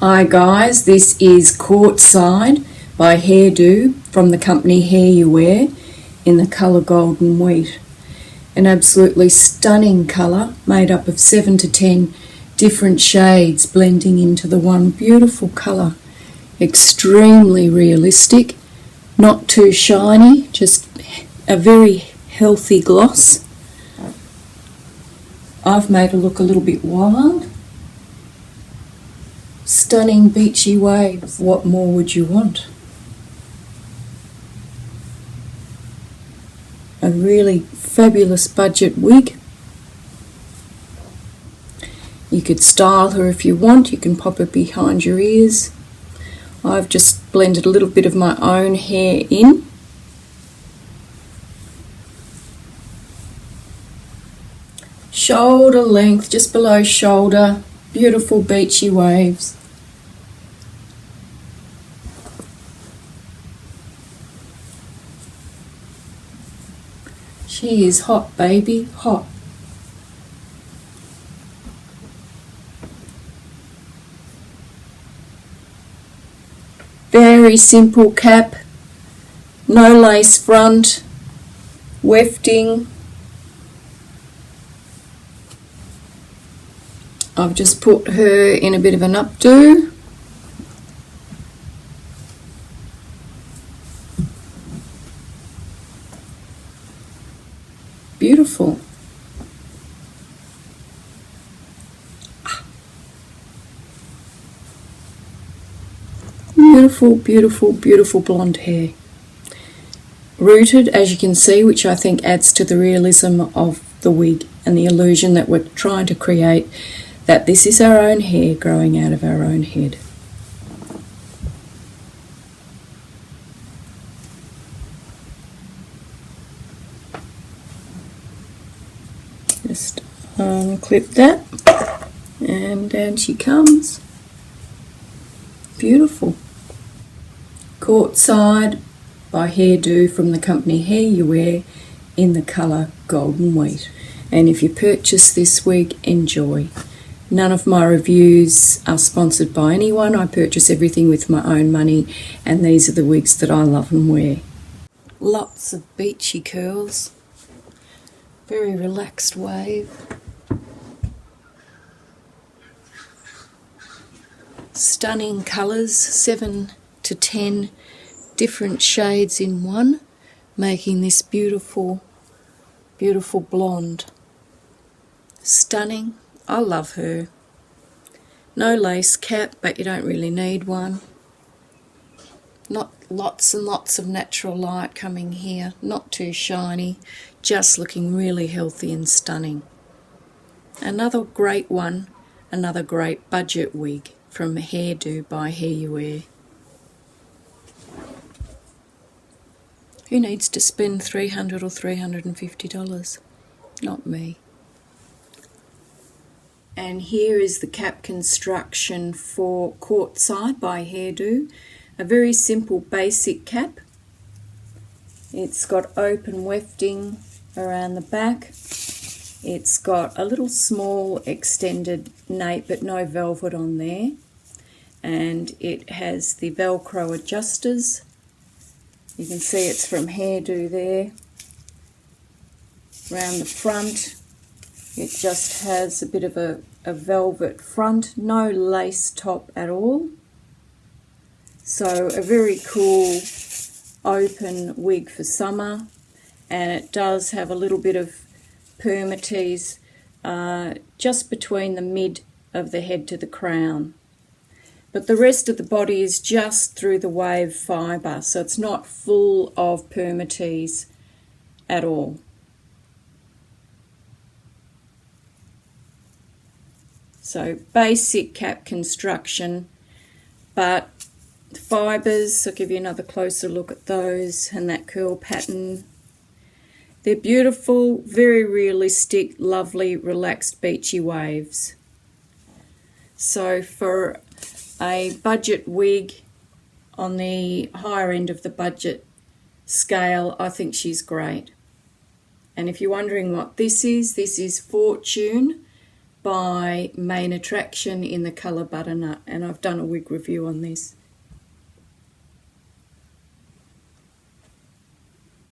Hi guys, this is Courtside by HaIrdo from the company Hair You Wear in the colour Golden Wheat. An absolutely stunning colour made up of 7 to 10 different shades blending into the one beautiful colour. Extremely realistic, not too shiny, just a very healthy gloss. I've made it look a little bit wild. Stunning beachy waves. What more would you want? A really fabulous budget wig. You could style her if you want. You can pop her behind your ears. I've just blended a little bit of my own hair in. Shoulder length, just below shoulder. Beautiful beachy waves. She is hot, baby, hot. Very simple cap, no lace front, wefting. I've just put her in a bit of an updo. Beautiful. Beautiful, beautiful, beautiful blonde hair. Rooted, as you can see, which I think adds to the realism of the wig and the illusion that we're trying to create, that this is our own hair growing out of our own head. Just unclip that, and down she comes. Beautiful. Courtside by HaIrdo from the company Hair You Wear in the colour Golden Wheat. And if you purchase this wig, enjoy. None of my reviews are sponsored by anyone. I purchase everything with my own money, and these are the wigs that I love and wear. Lots of beachy curls. Very relaxed wave. Stunning colours, 7 to 10 different shades in one, making this beautiful, beautiful blonde. Stunning. I love her. No lace cap, but you don't really need one. Not lots and lots of natural light coming here. Not too shiny. Just looking really healthy and stunning. Another great one. Another great budget wig from HaIrdo by Hair You Wear. Who needs to spend $300 or $350? Not me. And here is the cap construction for Courtside by HaIrdo. A very simple basic cap. It's got open wefting around the back. It's got a little small extended nape but no velvet on there. And it has the Velcro adjusters. You can see it's from HaIrdo there. Around the front, it just has a bit of a velvet front, no lace top at all. So a very cool open wig for summer, and it does have a little bit of permatease just between the mid of the head to the crown. But the rest of the body is just through the wave fibre, so it's not full of permatease at all. So basic cap construction, but fibres, I'll give you another closer look at those and that curl pattern. They're beautiful, very realistic, lovely, relaxed, beachy waves. So for a budget wig on the higher end of the budget scale, I think she's great. And if you're wondering what this is Fortune by Main Attraction in the colour Butternut, and I've done a wig review on this.